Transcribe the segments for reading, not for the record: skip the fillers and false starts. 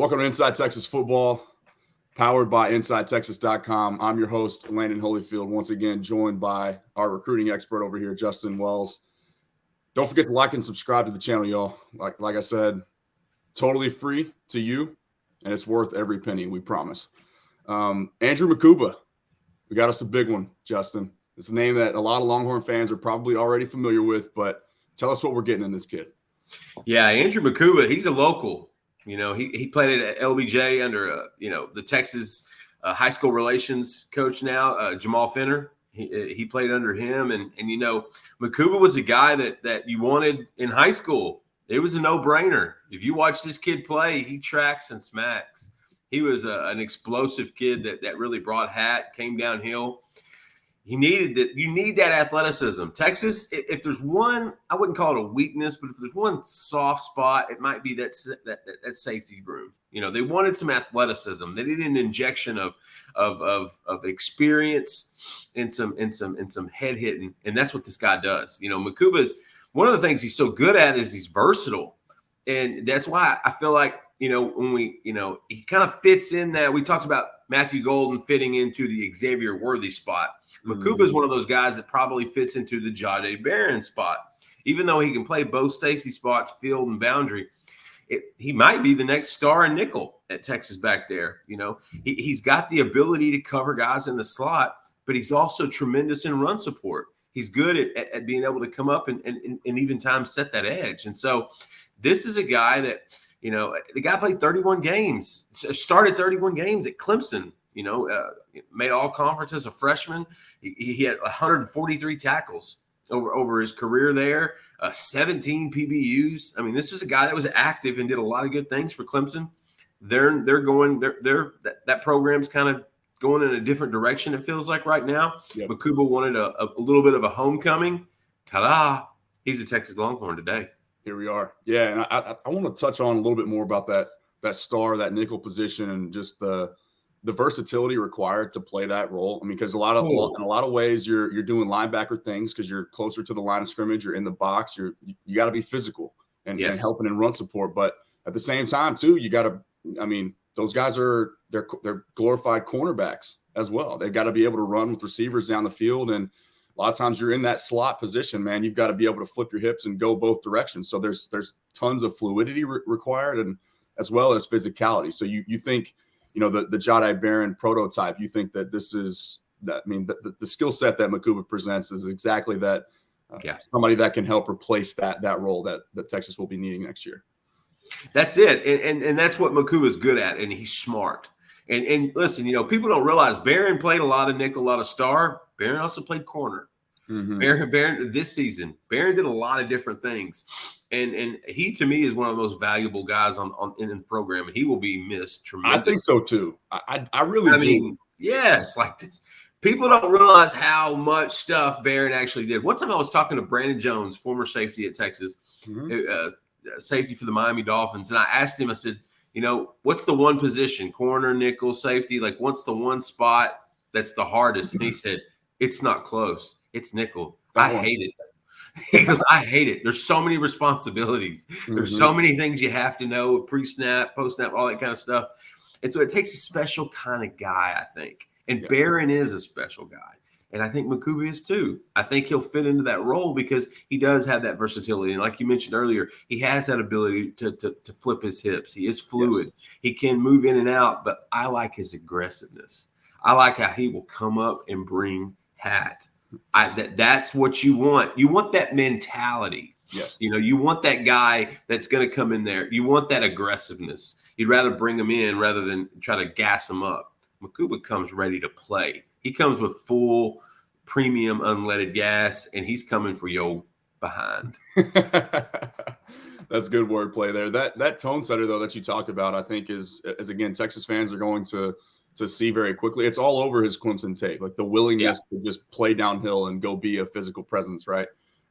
Welcome to Inside Texas Football, powered by InsideTexas.com. I'm your host, Landon Holyfield, once again joined by our recruiting expert over here, Justin Wells. Don't forget to like and subscribe to the channel, y'all. Like I said, totally free to you, and it's worth every penny, we promise. Andrew Mukuba, we got us a big one, Justin. It's a name that a lot of Longhorn fans are probably already familiar with, but tell us what we're getting in this kid. Yeah, Andrew Mukuba, he's a local. You know, he played at LBJ under, the Texas high school relations coach now, Jamal Finner. He played under him. And Mukuba was a guy that you wanted in high school. It was a no-brainer. If you watch this kid play, he tracks and smacks. He was an explosive kid that really brought came downhill. You need that athleticism. Texas, if there's one, I wouldn't call it a weakness, but if there's one soft spot, it might be that safety room. They wanted some athleticism. They needed an injection of experience and some head hitting, and that's what this guy does. Mukuba is one of the things he's so good at is he's versatile, and that's why I feel like when he kind of fits in that we talked about Matthew Golden fitting into the Xavier Worthy spot. Mukuba is one of those guys that probably fits into the Jahdae Barron spot. Even though he can play both safety spots, field and boundary, he might be the next star in nickel at Texas back there. He's got the ability to cover guys in the slot, but he's also tremendous in run support. He's good at being able to come up and even times set that edge. And so this is a guy that, the guy played 31 games, started 31 games at Clemson. Made all conference as a freshman. He had 143 tackles over his career there, 17 PBUs. I mean, this was a guy that was active and did a lot of good things for Clemson. That program's kind of going in a different direction, it feels like right now. Yep. Mukuba wanted a little bit of a homecoming. Ta-da! He's a Texas Longhorn today. Here we are. Yeah, and I want to touch on a little bit more about that star, that nickel position, and just the versatility required to play that role. I mean, because in a lot of ways you're doing linebacker things because you're closer to the line of scrimmage, you're in the box, you got to be physical and helping in run support. But at the same time, too, you got to. I mean, those guys they're glorified cornerbacks as well. They've got to be able to run with receivers down the field, and a lot of times you're in that slot position, man. You've got to be able to flip your hips and go both directions. So there's tons of fluidity required, and as well as physicality. So you think. The Jahdae Barron prototype, you think that this is that? I mean, the skill set that Mukuba presents is exactly that. Somebody that can help replace that role that Texas will be needing next year. That's it, and that's what Mukuba is good at, and he's smart. And listen, people don't realize Barron played a lot of nickel, a lot of star. Barron also played corner. Mm-hmm. Barron this season, Barron did a lot of different things. And he, to me, is one of the most valuable guys in the program, and he will be missed tremendously. I think so, too. I really do. Mean, yes, like this. People don't realize how much stuff Barron actually did. One time I was talking to Brandon Jones, former safety at Texas, safety for the Miami Dolphins, and I asked him, I said, what's the one position, corner, nickel, safety? Like, what's the one spot that's the hardest? And he said, it's not close. It's nickel. I hate it. He goes, I hate it. There's so many responsibilities. There's so many things you have to know, pre-snap, post-snap, all that kind of stuff. And so it takes a special kind of guy, I think. And Barron is a special guy. And I think Mukuba is too. I think he'll fit into that role because he does have that versatility. And like you mentioned earlier, he has that ability to flip his hips. He is fluid. Yes. He can move in and out, but I like his aggressiveness. I like how he will come up and bring hat. That's what you want. You want that mentality. Yes. You want that guy that's going to come in there. You want that aggressiveness. You'd rather bring him in rather than try to gas him up. Mukuba comes ready to play. He comes with full premium unleaded gas, and he's coming for your behind. That's good wordplay there. That tone setter, though, that you talked about, I think is again, Texas fans are going to see very quickly. It's all over his Clemson tape, like the willingness to just play downhill and go be a physical presence, right?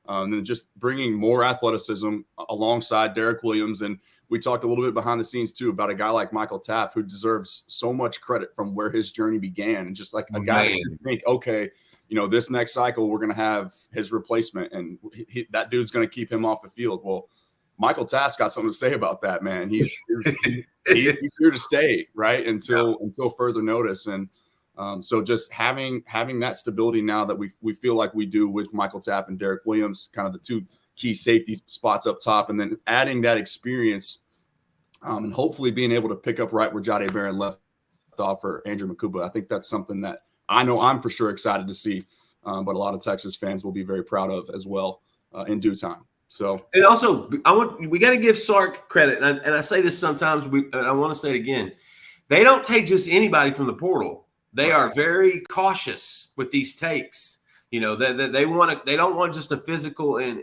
And then just bringing more athleticism alongside Derek Williams. And we talked a little bit behind the scenes, too, about a guy like Michael Taft, who deserves so much credit from where his journey began. And just like a guy that you think, okay, this next cycle, we're going to have his replacement, and that dude's going to keep him off the field. Well, Michael Taft's got something to say about that, man. He's he's here to stay, right? Until further notice. And so just having that stability now that we feel like we do with Michael Tapp and Derek Williams, kind of the two key safety spots up top, and then adding that experience and hopefully being able to pick up right where Jahdae Barron left off for Andrew Mukuba. I think that's something that I know I'm for sure excited to see, but a lot of Texas fans will be very proud of as well in due time. So, and also we got to give Sark credit, and I say this sometimes. I want to say it again. They don't take just anybody from the portal. They are very cautious with these takes. You know, they want to. They don't want just a physical and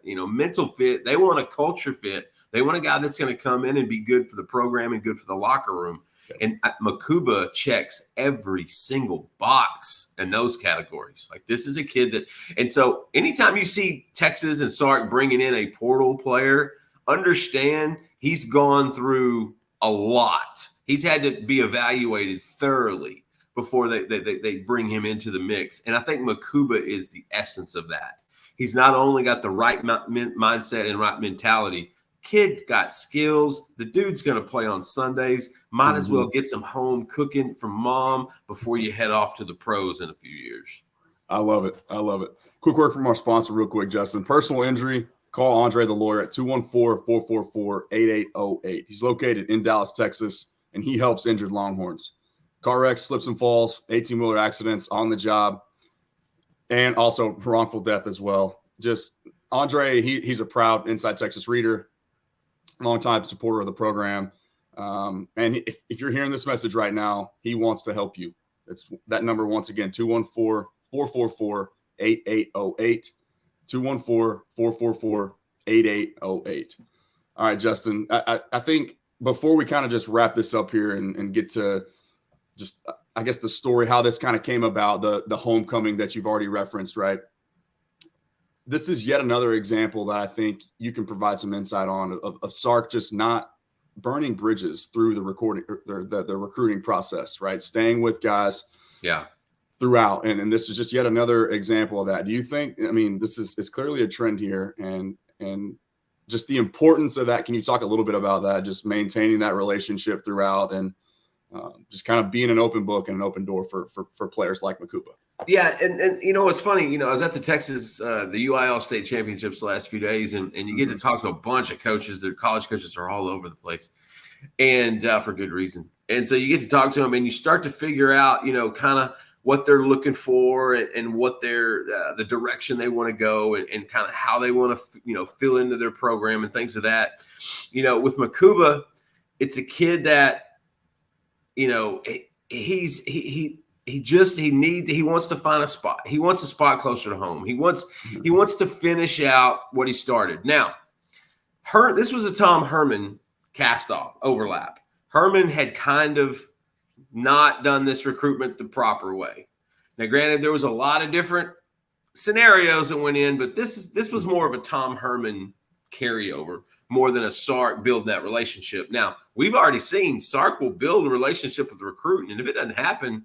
mental fit. They want a culture fit. They want a guy that's going to come in and be good for the program and good for the locker room. And Mukuba checks every single box in those categories. Like, this is a kid that, and so anytime you see Texas and Sark bringing in a portal player, understand he's gone through a lot. He's had to be evaluated thoroughly before they bring him into the mix. And I think Mukuba is the essence of that. He's not only got the right mindset and right mentality. Kid's got skills. The dude's going to play on Sundays. Might as well get some home cooking from mom before you head off to the pros in a few years. I love it. I love it. Quick word from our sponsor real quick, Justin. Personal injury, call Andre the lawyer at 214-444-8808. He's located in Dallas, Texas, and he helps injured Longhorns. Car wrecks, slips and falls, 18-wheeler accidents on the job, and also wrongful death as well. Just Andre, he's a proud Inside Texas reader, longtime supporter of the program. And if you're hearing this message right now, he wants to help you. It's that number once again, 214-444-8808, 214-444-8808. All right, Justin, I think before we kind of just wrap this up here and get to just, I guess, the story, how this kind of came about, the homecoming that you've already referenced, right? This is yet another example that I think you can provide some insight on of Sark just not burning bridges through the recruiting process, right? Staying with guys throughout. And this is just yet another example of that. Do you think, I mean, this is clearly a trend here, and just the importance of that. Can you talk a little bit about that, just maintaining that relationship throughout and just kind of being an open book and an open door for players like Mukuba? Yeah, and you know, it's funny, you know, I was at the Texas, the UIL state championships the last few days, and you get to talk to a bunch of coaches. Their college coaches are all over the place, and for good reason. And so you get to talk to them, and you start to figure out, you know, kind of what they're looking for and what their the direction they want to go, and kind of how they want to, you know, fill into their program and things of that. You know, with Mukuba, it's a kid that, you know, he wants to find a spot. He wants a spot closer to home. He wants to finish out what he started. Now, this was a Tom Herman cast off overlap. Herman had kind of not done this recruitment the proper way. Now, granted, there was a lot of different scenarios that went in, but this was more of a Tom Herman carryover more than a Sark building that relationship. Now, we've already seen Sark will build a relationship with the recruit, and if it doesn't happen,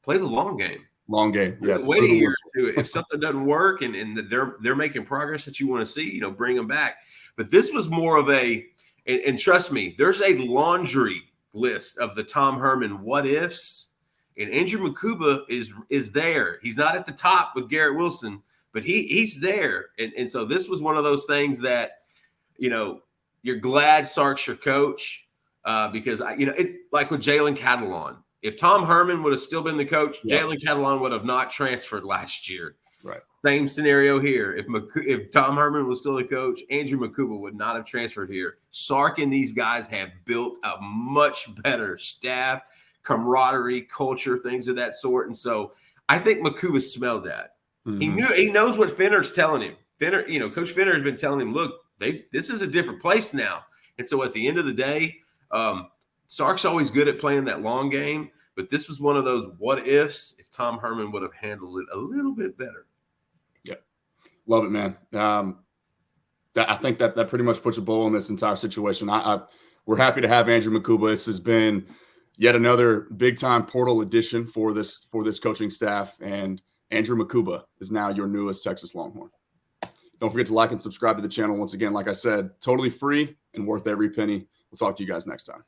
play the long game. Long game. Yeah. Wait a year or two. If something doesn't work and they're making progress that you want to see, you know, bring them back. But this was more of and trust me, there's a laundry list of the Tom Herman what ifs, and Andrew Mukuba is there. He's not at the top with Garrett Wilson, but he's there. And so this was one of those things that, you know, you're glad Sark's your coach because it like with Jalen Catalon. If Tom Herman would have still been the coach, Jalen Catalon would have not transferred last year. Right. Same scenario here. If Tom Herman was still the coach, Andrew Mukuba would not have transferred here. Sark and these guys have built a much better staff, camaraderie, culture, things of that sort. And so I think Mukuba smelled that. Mm-hmm. He knows what Finner's telling him. Coach Finner has been telling him, look, this is a different place now. And so at the end of the day, Sark's always good at playing that long game, but this was one of those what ifs if Tom Herman would have handled it a little bit better. Yeah. Love it, man. I think that pretty much puts a bow on this entire situation. We're happy to have Andrew Mukuba. This has been yet another big-time portal addition for this coaching staff, and Andrew Mukuba is now your newest Texas Longhorn. Don't forget to like and subscribe to the channel. Once again, like I said, totally free and worth every penny. We'll talk to you guys next time.